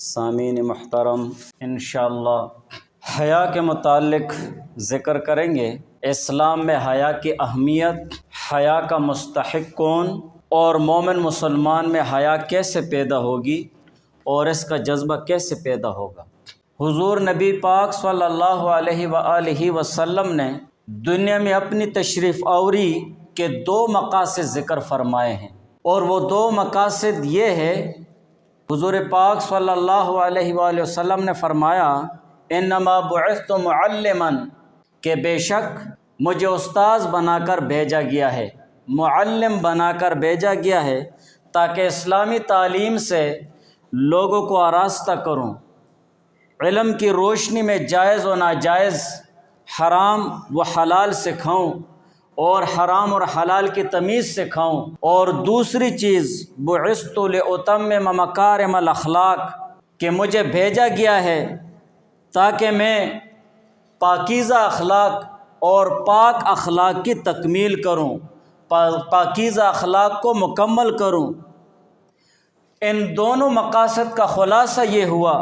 سامعین محترم، انشاءاللہ حیا کے متعلق ذکر کریں گے۔ اسلام میں حیا کی اہمیت، حیا کا مستحق کون، اور مومن مسلمان میں حیا کیسے پیدا ہوگی اور اس کا جذبہ کیسے پیدا ہوگا۔ حضور نبی پاک صلی اللہ علیہ وآلہ وسلم نے دنیا میں اپنی تشریف آوری کے 2 مقاصد ذکر فرمائے ہیں، اور وہ 2 مقاصد یہ ہے۔ حضور پاک صلی اللہ علیہ وآلہ وسلم نے فرمایا انما بعثت معلما، کہ بے شک مجھے استاذ بنا کر بھیجا گیا ہے، معلم بنا کر بھیجا گیا ہے، تاکہ اسلامی تعلیم سے لوگوں کو آراستہ کروں، علم کی روشنی میں جائز و ناجائز، حرام و حلال سکھاؤں، اور حرام اور حلال کی تمیز سکھاؤں۔ اور دوسری چیز بعثت لأتمم مکارم الاخلاق، کہ مجھے بھیجا گیا ہے تاکہ میں پاکیزہ اخلاق اور پاک اخلاق کی تکمیل کروں، پاکیزہ اخلاق کو مکمل کروں۔ ان دونوں مقاصد کا خلاصہ یہ ہوا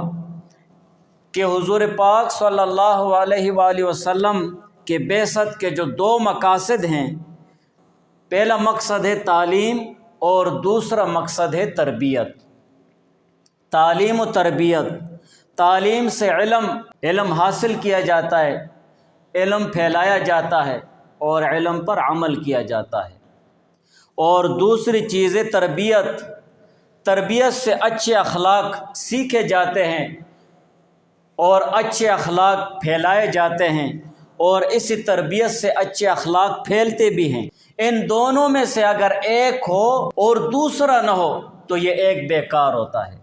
کہ حضور پاک صلی اللہ علیہ وآلہ وسلم کہ بعثت کے جو 2 مقاصد ہیں، پہلا مقصد ہے تعلیم اور دوسرا مقصد ہے تربیت۔ تعلیم و تربیت، تعلیم سے علم حاصل کیا جاتا ہے، علم پھیلایا جاتا ہے اور علم پر عمل کیا جاتا ہے۔ اور دوسری چیز ہے تربیت، تربیت سے اچھے اخلاق سیکھے جاتے ہیں اور اچھے اخلاق پھیلائے جاتے ہیں، اور اسی تربیت سے اچھے اخلاق پھیلتے بھی ہیں۔ ان دونوں میں سے اگر ایک ہو اور دوسرا نہ ہو تو یہ ایک بیکار ہوتا ہے۔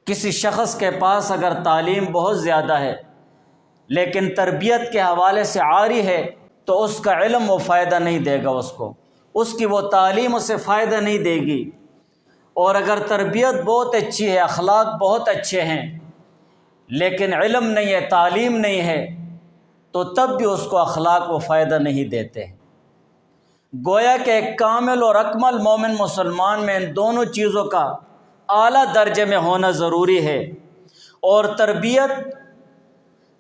کسی شخص کے پاس اگر تعلیم بہت زیادہ ہے لیکن تربیت کے حوالے سے عاری ہے تو اس کا علم وہ فائدہ نہیں دے گا، اس کی وہ تعلیم اسے فائدہ نہیں دے گی۔ اور اگر تربیت بہت اچھی ہے، اخلاق بہت اچھے ہیں لیکن علم نہیں ہے، تعلیم نہیں ہے، تو تب بھی اس کو اخلاق وہ فائدہ نہیں دیتے۔ گویا کہ ایک کامل اور اکمل مومن مسلمان میں ان دونوں چیزوں کا اعلیٰ درجے میں ہونا ضروری ہے، اور تربیت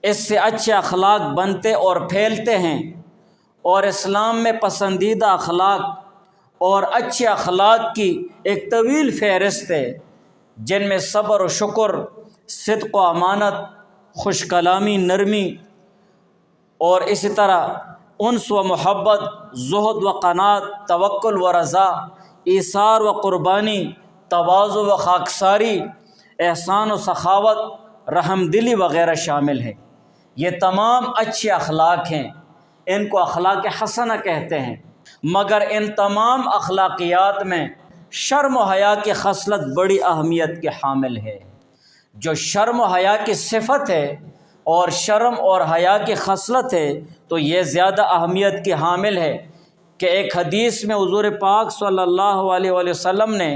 اس سے اچھے اخلاق بنتے اور پھیلتے ہیں۔ اور اسلام میں پسندیدہ اخلاق اور اچھے اخلاق کی ایک طویل فہرست ہے، جن میں صبر و شکر، صدق و امانت، خوش کلامی، نرمی، اور اسی طرح انس و محبت، زہد و قناعت، توکل و رضا، ایثار و قربانی، تواضع و خاکساری، احسان و سخاوت، رحم دلی وغیرہ شامل ہیں۔ یہ تمام اچھے اخلاق ہیں، ان کو اخلاق حسنہ کہتے ہیں۔ مگر ان تمام اخلاقیات میں شرم و حیا کی خصلت بڑی اہمیت کے حامل ہے۔ جو شرم و حیا کی صفت ہے اور شرم اور حیا کی خصلت ہے تو یہ زیادہ اہمیت کی حامل ہے کہ ایک حدیث میں حضور پاک صلی اللہ علیہ وآلہ وسلم نے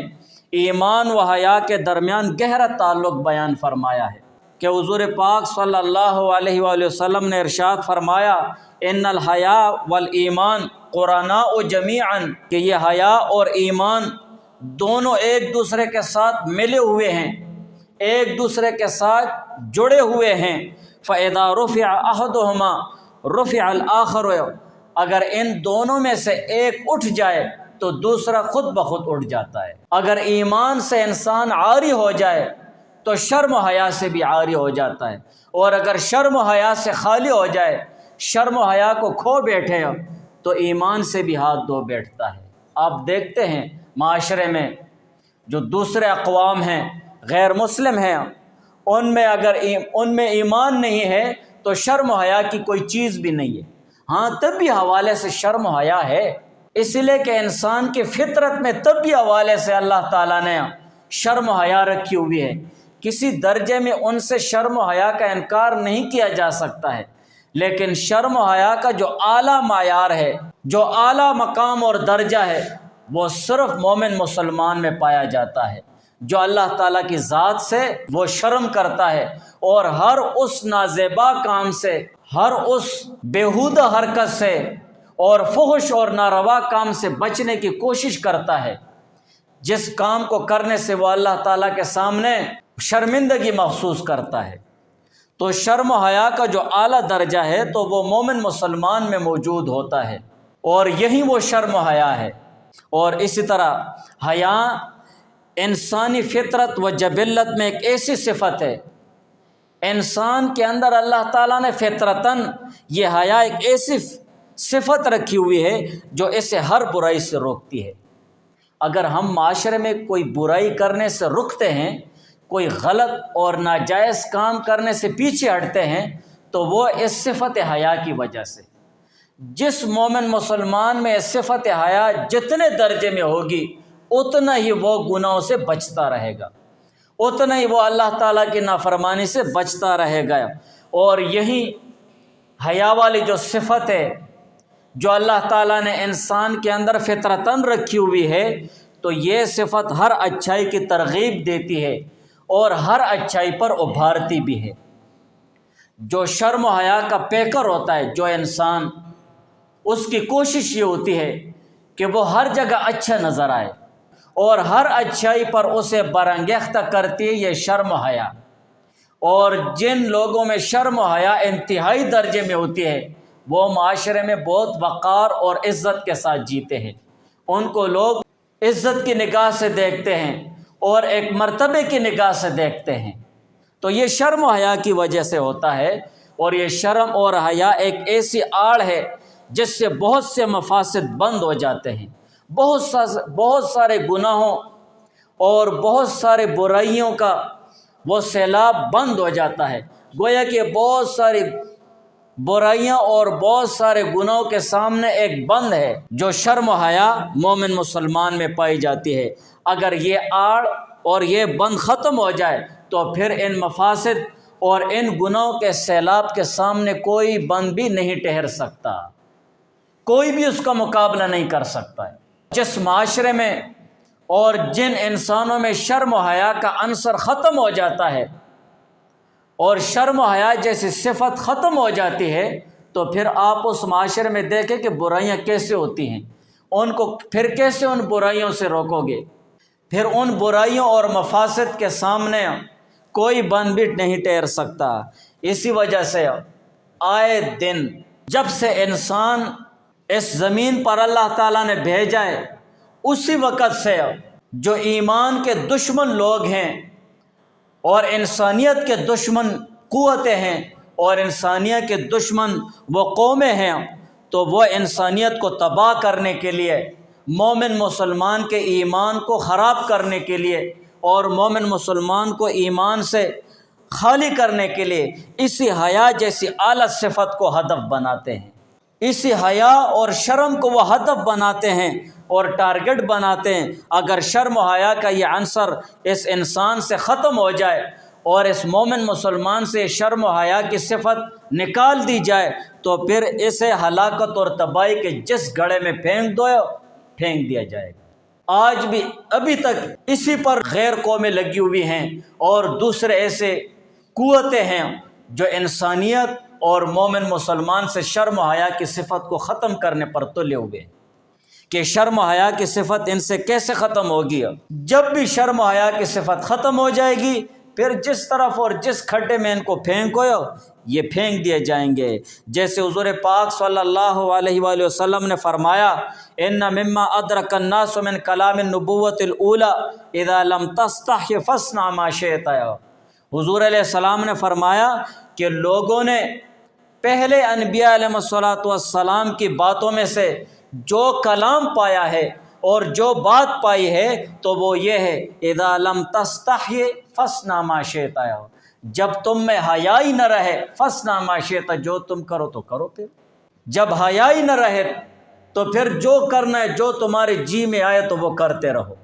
ایمان و حیا کے درمیان گہرا تعلق بیان فرمایا ہے کہ حضور پاک صلی اللہ علیہ وآلہ وسلم نے ارشاد فرمایا ان الحیاء والایمان قرناء جمیعا، کہ یہ حیا اور ایمان دونوں ایک دوسرے کے ساتھ ملے ہوئے ہیں، ایک دوسرے کے ساتھ جڑے ہوئے ہیں۔ فَإِذَا رُفِعَ أَحَدُهُمَا رُفِعَ الْآخَرُ، اگر ان دونوں میں سے ایک اٹھ جائے تو دوسرا خود بخود اٹھ جاتا ہے۔ اگر ایمان سے انسان عاری ہو جائے تو شرم و حیا سے بھی عاری ہو جاتا ہے، اور اگر شرم و حیا سے خالی ہو جائے، شرم و حیا کو کھو بیٹھے تو ایمان سے بھی ہاتھ دھو بیٹھتا ہے۔ آپ دیکھتے ہیں معاشرے میں جو دوسرے اقوام ہیں، غیر مسلم ہیں، ان میں ایمان نہیں ہے تو شرم و حیا کی کوئی چیز بھی نہیں ہے۔ ہاں طبی حوالے سے شرم و حیا ہے، اس لیے کہ انسان کی فطرت میں طبی حوالے سے اللہ تعالیٰ نے شرم و حیا رکھی ہوئی ہے۔ کسی درجے میں ان سے شرم و حیا کا انکار نہیں کیا جا سکتا ہے، لیکن شرم و حیا کا جو اعلیٰ معیار ہے، جو اعلیٰ مقام اور درجہ ہے، وہ صرف مومن مسلمان میں پایا جاتا ہے، جو اللہ تعالیٰ کی ذات سے وہ شرم کرتا ہے اور ہر اس نازیبا کام سے، ہر اس بیہودہ حرکت سے اور فحش اور ناروا کام سے بچنے کی کوشش کرتا ہے جس کام کو کرنے سے وہ اللہ تعالیٰ کے سامنے شرمندگی محسوس کرتا ہے۔ تو شرم و حیا کا جو اعلیٰ درجہ ہے تو وہ مومن مسلمان میں موجود ہوتا ہے، اور یہی وہ شرم و حیا ہے۔ اور اسی طرح حیا انسانی فطرت و جبلت میں ایک ایسی صفت ہے، انسان کے اندر اللہ تعالیٰ نے فطرتاً یہ حیا ایک ایسی صفت رکھی ہوئی ہے جو اسے ہر برائی سے روکتی ہے۔ اگر ہم معاشرے میں کوئی برائی کرنے سے رکتے ہیں، کوئی غلط اور ناجائز کام کرنے سے پیچھے ہٹتے ہیں، تو وہ اس صفت حیا کی وجہ سے۔ جس مومن مسلمان میں اس صفت حیا جتنے درجے میں ہوگی اتنا ہی وہ گناہوں سے بچتا رہے گا، اتنا ہی وہ اللہ تعالیٰ کی نافرمانی سے بچتا رہے گا۔ اور یہی حیا والی جو صفت ہے جو اللہ تعالیٰ نے انسان کے اندر فطرتاً رکھی ہوئی ہے، تو یہ صفت ہر اچھائی کی ترغیب دیتی ہے اور ہر اچھائی پر ابھارتی بھی ہے۔ جو شرم و حیا کا پیکر ہوتا ہے، جو انسان، اس کی کوشش یہ ہوتی ہے کہ وہ ہر جگہ اچھا نظر آئے، اور ہر اچھائی پر اسے برانگیختہ کرتی ہے یہ شرم و حیا۔ اور جن لوگوں میں شرم و حیا انتہائی درجے میں ہوتی ہے وہ معاشرے میں بہت وقار اور عزت کے ساتھ جیتے ہیں، ان کو لوگ عزت کی نگاہ سے دیکھتے ہیں اور ایک مرتبے کی نگاہ سے دیکھتے ہیں۔ تو یہ شرم و حیا کی وجہ سے ہوتا ہے، اور یہ شرم اور حیا ایک ایسی آڑ ہے جس سے بہت سے مفاسد بند ہو جاتے ہیں، بہت سارے گناہوں اور بہت سارے برائیوں کا وہ سیلاب بند ہو جاتا ہے۔ گویا کہ بہت ساری برائیاں اور بہت سارے گناہوں کے سامنے ایک بند ہے جو شرم و حیا مومن مسلمان میں پائی جاتی ہے۔ اگر یہ آڑ اور یہ بند ختم ہو جائے تو پھر ان مفاسد اور ان گناہوں کے سیلاب کے سامنے کوئی بند بھی نہیں ٹھہر سکتا، کوئی بھی اس کا مقابلہ نہیں کر سکتا ہے۔ جس معاشرے میں اور جن انسانوں میں شرم و حیا کا عنصر ختم ہو جاتا ہے اور شرم و حیا جیسی صفت ختم ہو جاتی ہے، تو پھر آپ اس معاشرے میں دیکھیں کہ برائیاں کیسے ہوتی ہیں، ان کو پھر کیسے ان برائیوں سے روکو گے؟ پھر ان برائیوں اور مفاسد کے سامنے کوئی بند بھی نہیں ٹھہر سکتا۔ اسی وجہ سے آئے دن جب سے انسان اس زمین پر اللہ تعالیٰ نے بھیجا ہے، اسی وقت سے جو ایمان کے دشمن لوگ ہیں اور انسانیت کے دشمن قوتیں ہیں اور انسانیت کے دشمن وہ قومیں ہیں، تو وہ انسانیت کو تباہ کرنے کے لیے، مومن مسلمان کے ایمان کو خراب کرنے کے لیے اور مومن مسلمان کو ایمان سے خالی کرنے کے لیے اسی حیا جیسی اعلیٰ صفت کو ہدف بناتے ہیں، اسی حیا اور شرم کو وہ ہدف بناتے ہیں اور ٹارگٹ بناتے ہیں۔ اگر شرم و حیا کا یہ عنصر اس انسان سے ختم ہو جائے اور اس مومن مسلمان سے شرم و حیا کی صفت نکال دی جائے تو پھر اسے ہلاکت اور تباہی کے جس گڑھے میں پھینک دیا جائے گا۔ آج بھی ابھی تک اسی پر غیر قومیں لگی ہوئی ہیں اور دوسرے ایسے قوتیں ہیں جو انسانیت اور مومن مسلمان سے شرم و حیا کی صفت کو ختم کرنے پر تلے ہوئے کہ شرم و حیا کی صفت ان سے کیسے ختم ہوگی۔ جب بھی شرم و حیا کی صفت ختم ہو جائے گی پھر جس طرف اور جس کھڈے میں ان کو پھینکو یہ پھینک دیے جائیں گے۔ جیسے حضور پاک صلی اللہ علیہ وآلہ وسلم نے فرمایا، ان مما ادرک الناس من کلام النبوۃ الاولی اذا لم تستحی فاصنع ما شئت۔ حضور علیہ السلام نے فرمایا کہ لوگوں نے پہلے انبیاء علیہ السلام کی باتوں میں سے جو کلام پایا ہے اور جو بات پائی ہے تو وہ یہ ہے، اذا لم تستحی فاصنع ما شئت، جب تم میں حیا ہی نہ رہے، فاصنع ما شئت، جو تم کرو تو کرو۔ پھر جب حیا ہی نہ رہے تو پھر جو کرنا ہے، جو تمہارے جی میں آئے تو وہ کرتے رہو،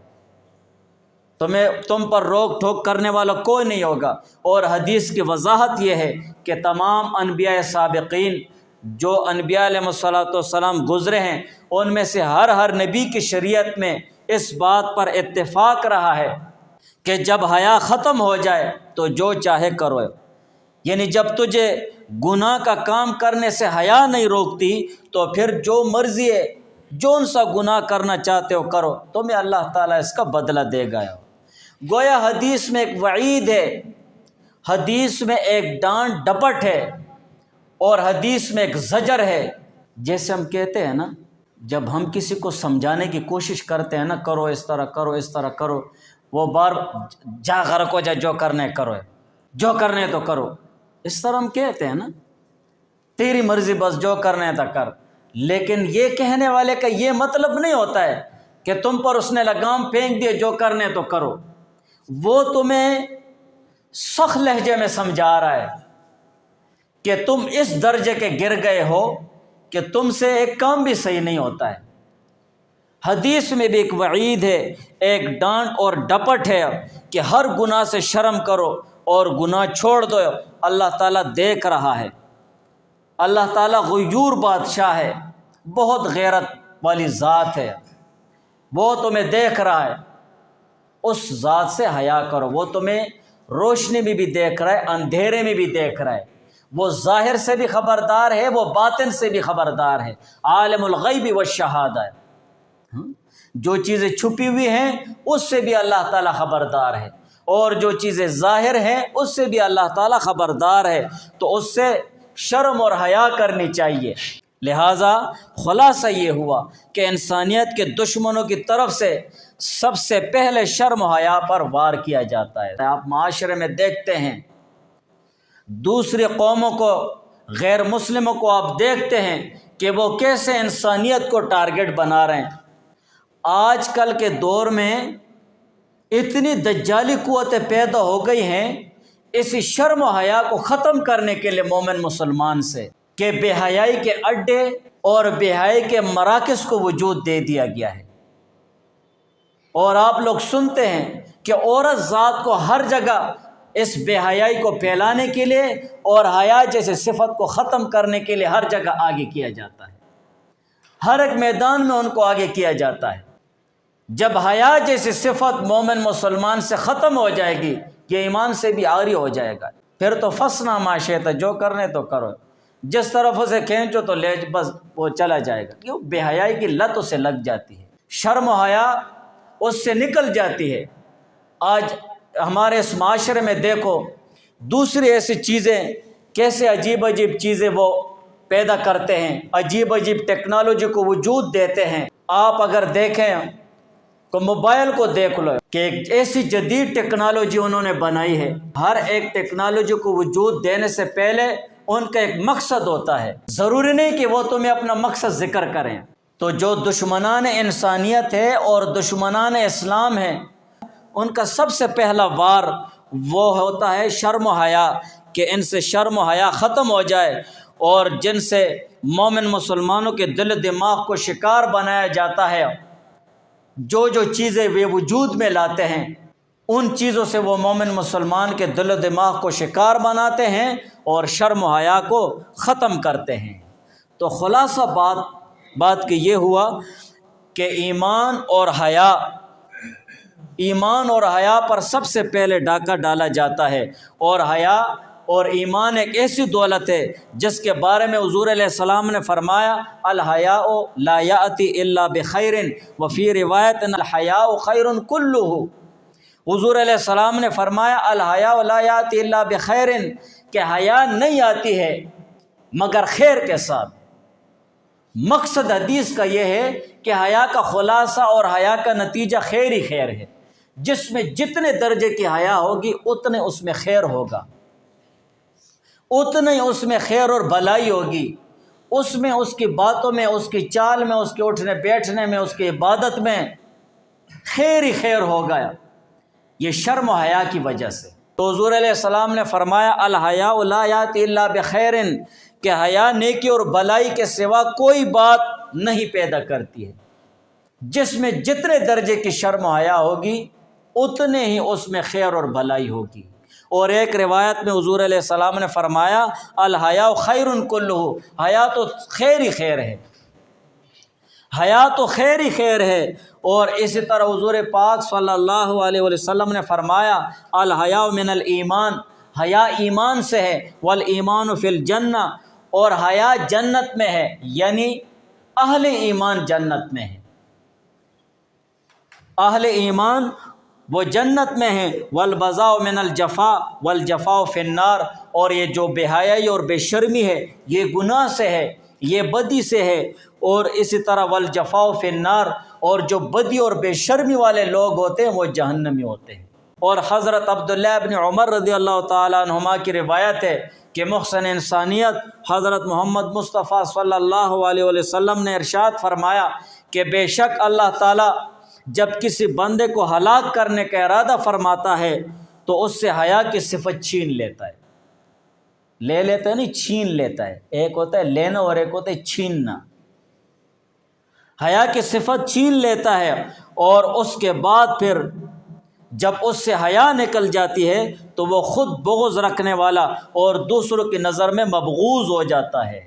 تم پر روک ٹوک کرنے والا کوئی نہیں ہوگا۔ اور حدیث کی وضاحت یہ ہے کہ تمام انبیاء سابقین جو انبیاء علیہ السلام گزرے ہیں ان میں سے ہر نبی کی شریعت میں اس بات پر اتفاق رہا ہے کہ جب حیا ختم ہو جائے تو جو چاہے کرو، یعنی جب تجھے گناہ کا کام کرنے سے حیا نہیں روکتی تو پھر جو مرضی ہے، جون سا گناہ کرنا چاہتے ہو کرو، تمہیں اللہ تعالیٰ اس کا بدلہ دے گا۔ گویا حدیث میں ایک وعید ہے، حدیث میں ایک ڈانٹ ڈپٹ ہے، اور حدیث میں ایک زجر ہے۔ جیسے ہم کہتے ہیں نا، جب ہم کسی کو سمجھانے کی کوشش کرتے ہیں نا، کرو اس طرح کرو، اس طرح کرو، وہ بار جا گھر کو جا، جو کرنے کرو، جو کرنے تو کرو، اس طرح ہم کہتے ہیں نا، تیری مرضی، بس جو کرنے تو کر۔ لیکن یہ کہنے والے کا یہ مطلب نہیں ہوتا ہے کہ تم پر اس نے لگام پھینک دیے، جو کرنے تو کرو۔ وہ تمہیں سخت لہجے میں سمجھا رہا ہے کہ تم اس درجے کے گر گئے ہو کہ تم سے ایک کام بھی صحیح نہیں ہوتا ہے۔ حدیث میں بھی ایک وعید ہے، ایک ڈانٹ اور ڈپٹ ہے کہ ہر گناہ سے شرم کرو اور گناہ چھوڑ دو، اللہ تعالیٰ دیکھ رہا ہے۔ اللہ تعالیٰ غیور بادشاہ ہے، بہت غیرت والی ذات ہے، وہ تمہیں دیکھ رہا ہے، اس ذات سے حیا کرو۔ وہ تمہیں روشنی میں بھی دیکھ رہا ہے، اندھیرے میں بھی دیکھ رہا ہے، وہ ظاہر سے بھی خبردار ہے، وہ باطن سے بھی خبردار ہے، عالم الغیب والشہادہ ہے۔ جو چیزیں چھپی ہوئی ہیں اس سے بھی اللہ تعالیٰ خبردار ہے، اور جو چیزیں ظاہر ہیں اس سے بھی اللہ تعالیٰ خبردار ہے، تو اس سے شرم اور حیا کرنی چاہیے۔ لہٰذا خلاصہ یہ ہوا کہ انسانیت کے دشمنوں کی طرف سے سب سے پہلے شرم و حیا پر وار کیا جاتا ہے۔ آپ معاشرے میں دیکھتے ہیں، دوسری قوموں کو، غیر مسلموں کو آپ دیکھتے ہیں کہ وہ کیسے انسانیت کو ٹارگٹ بنا رہے ہیں۔ آج کل کے دور میں اتنی دجالی قوتیں پیدا ہو گئی ہیں اسی شرم و حیا کو ختم کرنے کے لیے مومن مسلمان سے، کہ بے حیائی کے اڈے اور بے حیائی کے مراکز کو وجود دے دیا گیا ہے۔ اور آپ لوگ سنتے ہیں کہ عورت ذات کو ہر جگہ اس بے حیائی کو پھیلانے کے لیے اور حیا جیسے صفت کو ختم کرنے کے لیے ہر جگہ آگے کیا جاتا ہے، ہر ایک میدان میں ان کو آگے کیا جاتا ہے۔ جب حیا جیسی صفت مومن مسلمان سے ختم ہو جائے گی، یہ ایمان سے بھی عاری ہو جائے گا، پھر تو فسنا ما شئت، جو کرنے تو کرو، جس طرف اسے کھینچو تو لے، بس وہ چلا جائے گا۔ کیوں؟ بے حیائی کی لت اسے لگ جاتی ہے، شرم و حیا اس سے نکل جاتی ہے۔ آج ہمارے اس معاشرے میں دیکھو، دوسری ایسی چیزیں، کیسے عجیب عجیب چیزیں وہ پیدا کرتے ہیں، عجیب عجیب ٹیکنالوجی کو وجود دیتے ہیں۔ آپ اگر دیکھیں تو موبائل کو دیکھ لو کہ ایک ایسی جدید ٹیکنالوجی انہوں نے بنائی ہے۔ ہر ایک ٹیکنالوجی کو وجود دینے سے پہلے ان کا ایک مقصد ہوتا ہے، ضروری نہیں کہ وہ تمہیں اپنا مقصد ذکر کریں۔ تو جو دشمنان انسانیت ہے اور دشمنان اسلام ہیں، ان کا سب سے پہلا وار وہ ہوتا ہے شرم و حیا، کہ ان سے شرم و حیا ختم ہو جائے، اور جن سے مومن مسلمانوں کے دل و دماغ کو شکار بنایا جاتا ہے، جو جو چیزیں وہ وجود میں لاتے ہیں، ان چیزوں سے وہ مومن مسلمان کے دل و دماغ کو شکار بناتے ہیں اور شرم و حیا کو ختم کرتے ہیں۔ تو خلاصہ بات کہ یہ ہوا کہ ایمان اور حیا پر سب سے پہلے ڈاکہ ڈالا جاتا ہے، اور حیا اور ایمان ایک ایسی دولت ہے جس کے بارے میں حضور علیہ السلام نے فرمایا، الحیاء لا یأتی الا بخیر، وفی روایت الحیاء خیر کلہ۔ حضور علیہ السلام نے فرمایا الحیاء لا یأتی الا بخیر، کہ حیا نہیں آتی ہے مگر خیر کے ساتھ۔ مقصد حدیث کا یہ ہے کہ حیا کا خلاصہ اور حیا کا نتیجہ خیر ہی خیر ہے۔ جس میں جتنے درجے کی حیا ہوگی اتنے اس میں خیر ہوگا، اتنے اس میں خیر اور بھلائی ہوگی، اس میں، اس کی باتوں میں، اس کی چال میں، اس کے اٹھنے بیٹھنے میں، اس کی عبادت میں خیر ہی خیر ہوگا، یہ شرم و حیا کی وجہ سے۔ تو حضور علیہ السلام نے فرمایا الحیاء لا یأتی الا بخیر، کہ حیا نیکی اور بھلائی کے سوا کوئی بات نہیں پیدا کرتی ہے۔ جس میں جتنے درجے کی شرم و حیا ہوگی اتنے ہی اس میں خیر اور بھلائی ہوگی۔ اور ایک روایت میں حضور علیہ السلام نے فرمایا الحیاء خیر کلہ، حیا تو خیر ہی خیر ہے، حیا تو خیر ہی خیر ہے۔ اور اسی طرح حضور پاک صلی اللہ علیہ وسلم نے فرمایا الحیاء من الایمان، حیا ایمان سے ہے، والایمان فی الجنہ، اور حیا جنت میں ہے، یعنی اہل ایمان جنت میں ہے۔ اہل ایمان وہ جنت میں ہیں، والبذاء من الجفا والجفاء فی النار، اور یہ جو بے حیائی اور بے شرمی ہے یہ گناہ سے ہے، یہ بدی سے ہے، اور اسی طرح والجفاء فی النار، اور جو بدی اور بے شرمی والے لوگ ہوتے ہیں وہ جہنمی ہوتے ہیں۔ اور حضرت عبداللہ ابن عمر رضی اللہ تعالیٰ عنہما کی روایت ہے کہ محسن انسانیت حضرت محمد مصطفیٰ صلی اللہ علیہ وسلم نے ارشاد فرمایا کہ بے شک اللہ تعالیٰ جب کسی بندے کو ہلاک کرنے کا ارادہ فرماتا ہے تو اس سے حیا کی صفت چھین لیتا ہے۔ لے لیتا ہے نہیں، چھین لیتا ہے۔ ایک ہوتا ہے لینا اور ایک ہوتا ہے چھیننا۔ حیا کی صفت چھین لیتا ہے، اور اس کے بعد پھر جب اس سے حیا نکل جاتی ہے تو وہ خود بغض رکھنے والا اور دوسروں کی نظر میں مبغوض ہو جاتا ہے۔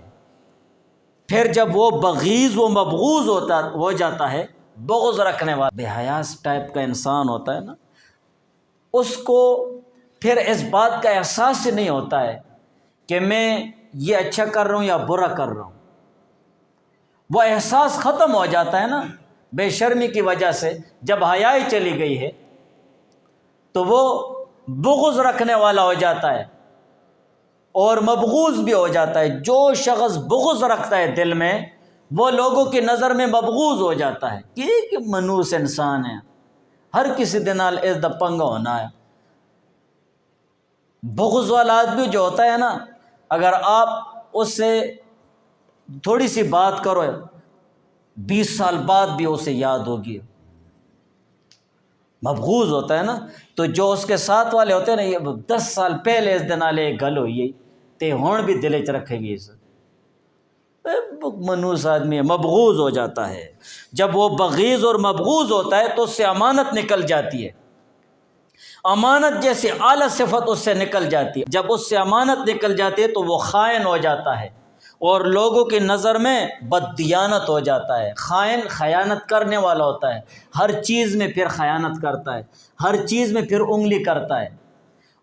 پھر جب وہ بغیض و مبغوض ہو جاتا ہے، بغض رکھنے والا بے حیا ٹائپ کا انسان ہوتا ہے نا، اس کو پھر اس بات کا احساس ہی نہیں ہوتا ہے کہ میں یہ اچھا کر رہا ہوں یا برا کر رہا ہوں۔ وہ احساس ختم ہو جاتا ہے نا بے شرمی کی وجہ سے۔ جب حیا ہی چلی گئی ہے تو وہ بغض رکھنے والا ہو جاتا ہے اور مبغوض بھی ہو جاتا ہے۔ جو شخص بغض رکھتا ہے دل میں، وہ لوگوں کی نظر میں مبغوض ہو جاتا ہے کہ ایک منوس انسان ہے، ہر کسی دن اس دا پنگا ہونا ہے۔ بغض والا آدمی جو ہوتا ہے نا، اگر آپ اس سے تھوڑی سی بات کرو 20 سال بعد بھی اسے یاد ہوگی۔ مبغوض ہوتا ہے نا، تو جو اس کے ساتھ والے ہوتے ہیں نا، یہ 10 سال پہلے اس دن والے گل ہوئی تے ہون بھی دل چ رکھے گی، اس منوس آدمی ہے، مبغوض ہو جاتا ہے۔ جب وہ بغیض اور مبغوض ہوتا ہے تو اس سے امانت نکل جاتی ہے، امانت جیسی اعلیٰ صفت اس سے نکل جاتی ہے۔ جب اس سے امانت نکل جاتی ہے تو وہ خائن ہو جاتا ہے اور لوگوں کی نظر میں بددیانت ہو جاتا ہے۔ خائن خیانت کرنے والا ہوتا ہے، ہر چیز میں پھر خیانت کرتا ہے، ہر چیز میں پھر انگلی کرتا ہے،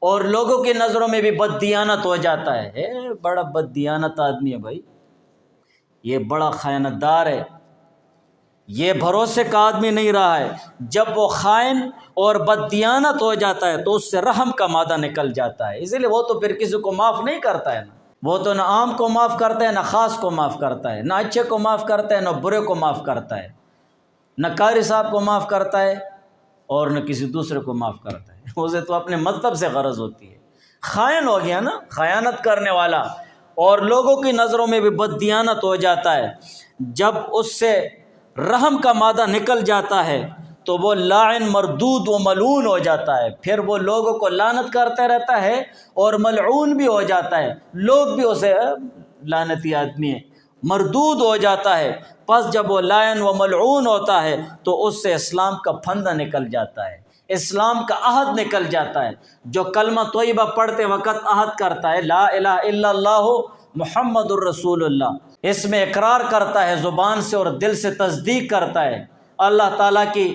اور لوگوں کی نظروں میں بھی بددیانت ہو جاتا ہے۔ بڑا بددیانت آدمی ہے بھائی، یہ بڑا خیانت دار ہے، یہ بھروسے کا آدمی نہیں رہا ہے۔ جب وہ خائن اور بددیانت ہو جاتا ہے تو اس سے رحم کا مادہ نکل جاتا ہے، اسی لیے وہ تو پھر کسی کو معاف نہیں کرتا ہے نا۔ وہ تو نہ عام کو معاف کرتا ہے، نہ خاص کو معاف کرتا ہے، نہ اچھے کو معاف کرتا ہے، نہ برے کو معاف کرتا ہے، نہ قاری صاحب کو معاف کرتا ہے اور نہ کسی دوسرے کو معاف کرتا ہے۔ اسے تو اپنے مطلب سے غرض ہوتی ہے۔ خائن ہو گیا نا، خیانت کرنے والا، اور لوگوں کی نظروں میں بھی بددیانت ہو جاتا ہے۔ جب اس سے رحم کا مادہ نکل جاتا ہے تو وہ لاعن مردود و ملعون ہو جاتا ہے، پھر وہ لوگوں کو لعنت کرتا رہتا ہے اور ملعون بھی ہو جاتا ہے، لوگ بھی اسے لعنتی آدمی ہے، مردود ہو جاتا ہے۔ پس جب وہ لاعن و ملعون ہوتا ہے تو اس سے اسلام کا پھندہ نکل جاتا ہے، اسلام کا عہد نکل جاتا ہے۔ جو کلمہ طیبہ پڑھتے وقت عہد کرتا ہے، لا الہ الا اللہ محمد الرسول اللہ، اس میں اقرار کرتا ہے زبان سے اور دل سے تصدیق کرتا ہے اللہ تعالیٰ کی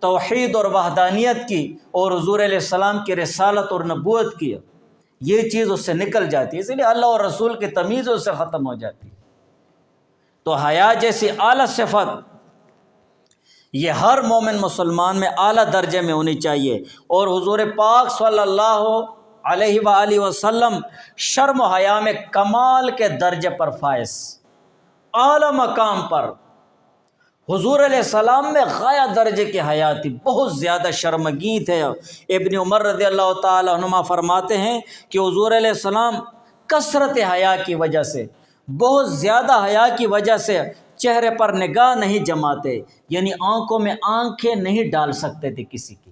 توحید اور وحدانیت کی اور حضور علیہ السلام کی رسالت اور نبوت کی، یہ چیز اس سے نکل جاتی ہے، اس لیے اللہ اور رسول کی تمیز اس سے ختم ہو جاتی ہے۔ تو حیا جیسی اعلیٰ صفت یہ ہر مومن مسلمان میں اعلیٰ درجے میں ہونی چاہیے، اور حضور پاک صلی اللہ علیہ وآلہ وسلم شرم و حیا میں کمال کے درجے پر فائز، اعلیٰ مقام پر۔ حضور علیہ السلام میں غایہ درجے کی حیا تھی، بہت زیادہ شرمگین تھے۔ ابن عمر رضی اللہ تعالی عنہما فرماتے ہیں کہ حضور علیہ السلام کثرت حیا کی وجہ سے، بہت زیادہ حیا کی وجہ سے چہرے پر نگاہ نہیں جماتے، یعنی آنکھوں میں آنکھیں نہیں ڈال سکتے تھے کسی کی،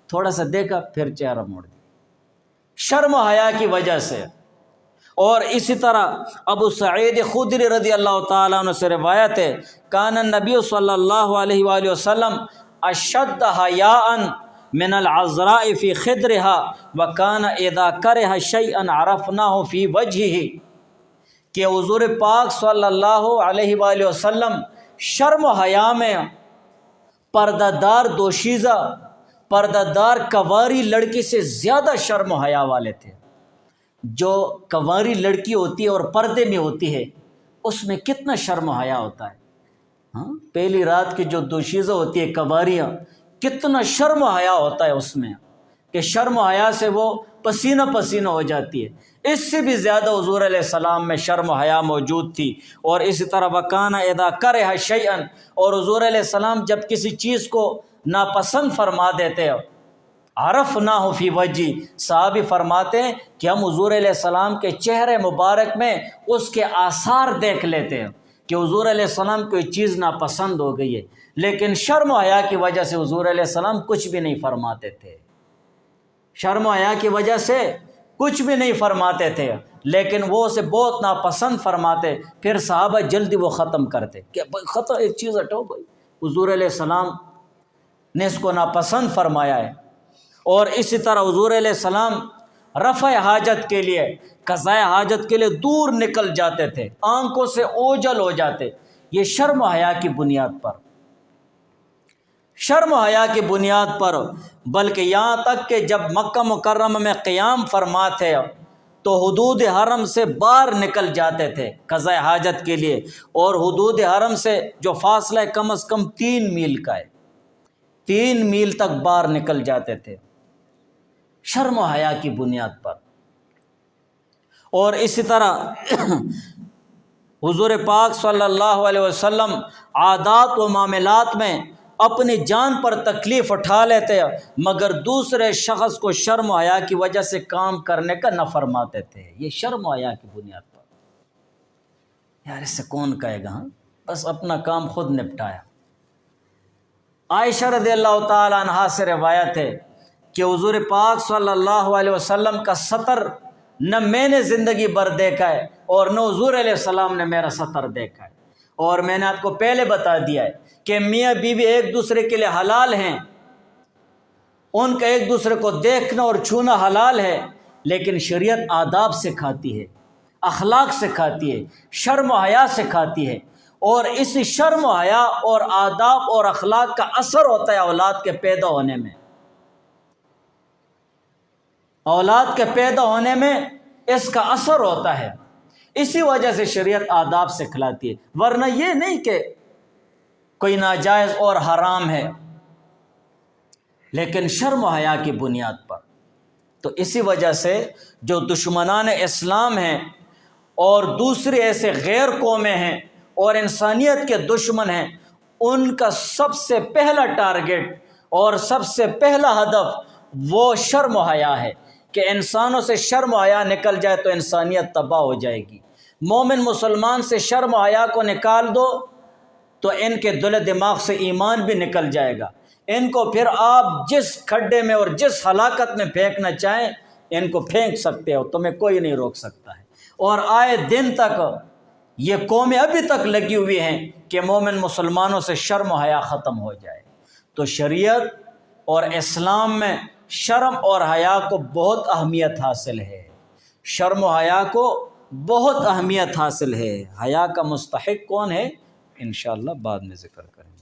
تھوڑا سا دیکھا پھر چہرہ موڑ دیا، شرم و حیا کی وجہ سے۔ اور اسی طرح ابو سعید خدری رضی اللہ تعالیٰ عنہ سے روایت ہے، کان النبی صلی اللہ علیہ وآلہ وسلم اشد حیاء من العذراء فی خدرها وکان اذا کرہ شیئا عرفناه فی وجہہ، کہ حضور پاک صلی اللہ علیہ وآلہ وسلم شرم و حیا میں پردہ دار دوشیزہ، پردہ دار کنواری لڑکی سے زیادہ شرم و حیا والے تھے۔ جو کنواری لڑکی ہوتی ہے اور پردے میں ہوتی ہے اس میں کتنا شرم و حیا ہوتا ہے۔ ہاں، پہلی رات کی جو دوشیزہ ہوتی ہے کنواریاں، کتنا شرم و حیا ہوتا ہے اس میں کہ شرم و حیا سے وہ پسینہ پسینہ ہو جاتی ہے۔ اس سے بھی زیادہ حضور علیہ السلام میں شرم و حیا موجود تھی۔ اور اسی طرح وکانہ اذا کرہ شیئا، اور حضور علیہ السلام جب کسی چیز کو ناپسند فرما دیتے عرفناہ فی وجہی، صحابی فرماتے ہیں کہ ہم حضور علیہ السلام کے چہرے مبارک میں اس کے آثار دیکھ لیتے ہیں کہ حضور علیہ السلام کوئی چیز ناپسند ہو گئی ہے، لیکن شرم و حیا کی وجہ سے حضور علیہ السلام کچھ بھی نہیں فرماتے تھے، شرم و حیا کی وجہ سے کچھ بھی نہیں فرماتے تھے، لیکن وہ اسے بہت ناپسند فرماتے، پھر صحابہ جلدی وہ ختم کرتے کہ ختم، ایک چیز ہٹاؤ بھائی، حضور علیہ السلام نے اس کو ناپسند فرمایا ہے۔ اور اسی طرح حضور علیہ السلام رفع حاجت کے لیے، قضاء حاجت کے لیے دور نکل جاتے تھے، آنکھوں سے اوجھل ہو جاتے، یہ شرم و حیا کی بنیاد پر، شرم و حیا کی بنیاد پر۔ بلکہ یہاں تک کہ جب مکہ مکرمہ میں قیام فرما تھے تو حدود حرم سے باہر نکل جاتے تھے قضاء حاجت کے لیے، اور حدود حرم سے جو فاصلہ کم از کم 3 میل کا ہے، 3 میل تک باہر نکل جاتے تھے، شرم و حیا کی بنیاد پر۔ اور اسی طرح حضور پاک صلی اللہ علیہ وسلم عادات و معاملات میں اپنی جان پر تکلیف اٹھا لیتے مگر دوسرے شخص کو شرم و حیا کی وجہ سے کام کرنے کا نہ فرماتے تھے، یہ شرم و حیا کی بنیاد پر۔ یار اس سے کون کہے گا، ہاں بس اپنا کام خود نپٹایا۔ عائشہ رضی اللہ تعالی عنہا سے روایت ہے کہ حضور پاک صلی اللہ علیہ وسلم کا سطر نہ میں نے زندگی بھر دیکھا ہے اور نہ حضور علیہ السلام نے میرا سطر دیکھا ہے۔ اور میں نے آپ کو پہلے بتا دیا ہے کہ میاں بیوی ایک دوسرے کے لیے حلال ہیں، ان کا ایک دوسرے کو دیکھنا اور چھونا حلال ہے، لیکن شریعت آداب سکھاتی ہے، اخلاق سکھاتی ہے، شرم و حیا سکھاتی ہے، اور اس شرم و حیا اور آداب اور اخلاق کا اثر ہوتا ہے اولاد کے پیدا ہونے میں، اولاد کے پیدا ہونے میں اس کا اثر ہوتا ہے، اسی وجہ سے شریعت آداب سکھلاتی ہے، ورنہ یہ نہیں کہ کوئی ناجائز اور حرام ہے، لیکن شرم و حیا کی بنیاد پر۔ تو اسی وجہ سے جو دشمنان اسلام ہیں اور دوسرے ایسے غیر قومیں ہیں اور انسانیت کے دشمن ہیں، ان کا سب سے پہلا ٹارگٹ اور سب سے پہلا ہدف وہ شرم و حیا ہے کہ انسانوں سے شرم و حیا نکل جائے تو انسانیت تباہ ہو جائے گی۔ مومن مسلمان سے شرم و حیا کو نکال دو تو ان کے دل دماغ سے ایمان بھی نکل جائے گا، ان کو پھر آپ جس کھڈے میں اور جس ہلاکت میں پھینکنا چاہیں ان کو پھینک سکتے ہو، تمہیں کوئی نہیں روک سکتا ہے۔ اور آئے دن تک یہ قومیں ابھی تک لگی ہوئی ہیں کہ مومن مسلمانوں سے شرم و حیا ختم ہو جائے۔ تو شریعت اور اسلام میں شرم اور حیا کو بہت اہمیت حاصل ہے، شرم و حیا کو بہت اہمیت حاصل ہے۔ حیا کا مستحق کون ہے انشاءاللہ بعد میں ذکر کریں گے۔